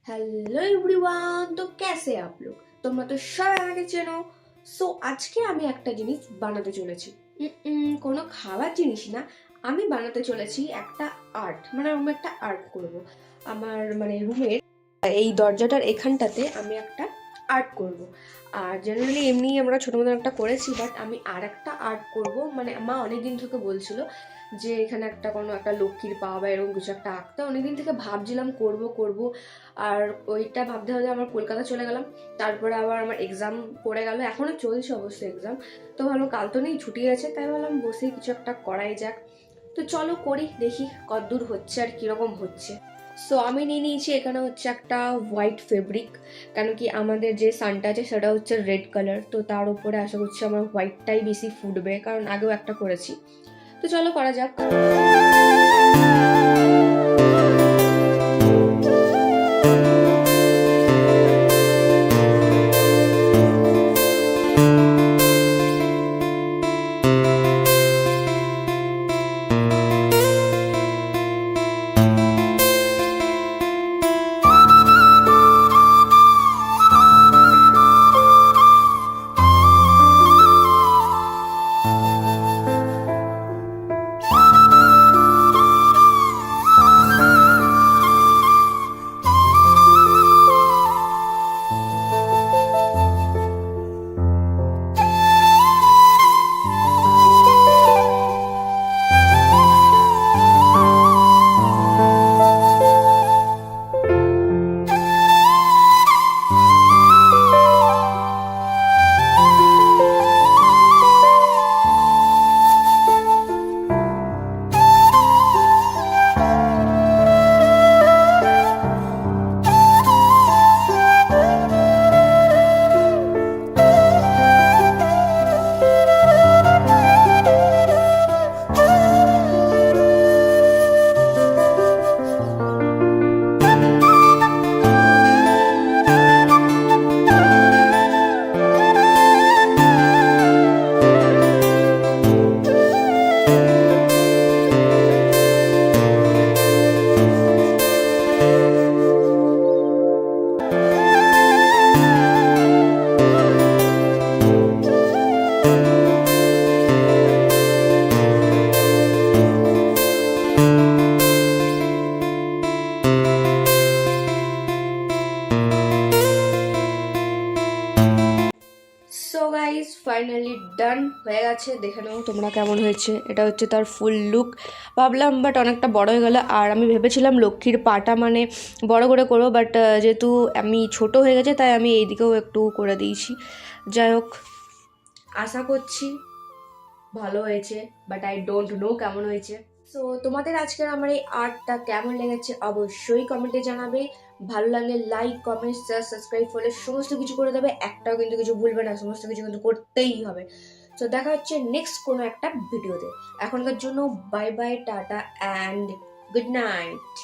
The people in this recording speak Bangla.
হ্যালো এভরিওয়ান, তো कैसे आप लोग? তোমরা তো সবাই আমাকে চেনো। সো আজকে আমি একটা জিনিস বানাতে চলেছি। কোনো খাবার জিনিস না, আমি বানাতে চলেছি একটা আর্ট, মানে আমি একটা আর্ট করব। আমার রুমের এই দরজাটার এখানটাতে আমি একটা আর্ট করব। আর জেনারেলি এমনি আমরা ছোটো মতো একটা করেছি, বাট আমি আর একটা আর্ট করব। মানে মা অনেকদিন থেকে বলছিল যে এখানে কোনো একটা লক্ষ্মীর পা বা এরকম কিছু একটা আঁকতে। অনেকদিন থেকে ভাবছিলাম করব করব, আর ওইটা ভাবতে ভাবতে আমার কলকাতা চলে গেলাম। তারপরে আবার আমার এক্সাম পড়ে গেল, এখনও চলছে অবশ্য এক্সাম। তো ভাবলাম কাল তো নেই, ছুটি আছে, তাই ভাবলাম বসেই কিছু একটা করাই যাক। তো চলো করি, দেখি কতদূর হচ্ছে আর কীরকম হচ্ছে। সো আমি নিয়ে নিয়েছি এখানে হচ্ছে একটা হোয়াইট ফেব্রিক, কেন কি আমাদের যে সানটা আছে সেটা হচ্ছে রেড কালার, তো তার উপরে আশা করছি আমার হোয়াইটটাই বেশি ফুটবে, কারণ আগেও একটা করেছি। তো চলো করা যাক। সো গাইজ ফাইনালি ডান হয়ে গেছে, দেখে নাও তোমরা কেমন হয়েছে। এটা হচ্ছে তার ফুল লুক। ভাবলাম বাট অনেকটা বড় হয়ে গেল, আর আমি ভেবেছিলাম লক্ষ্মীর পাটা বড় করে করবো, বাট যেহেতু আমি ছোট হয়ে গেছে তাই আমি এইদিকেও একটু করে দিয়েছি। যাই হোক, আশা করছি ভালো হয়েছে, বাট আই ডোন্ট নো কেমন হয়েছে। সো তোমাদের আজকের আমার এই আর্টটা কেমন লেগেছে অবশ্যই কমেন্টে জানাবে। ভালো লাগলে like, comment, share, subscribe, follow সমস্ত কিছু করে দেবে, একটাও কিন্তু কিছু ভুলবে না, সমস্ত কিছু কিন্তু করতেই হবে। তো দেখা হচ্ছে নেক্সট কোনো একটা ভিডিওতে। এখনকার জন্য bye bye, tata and good night.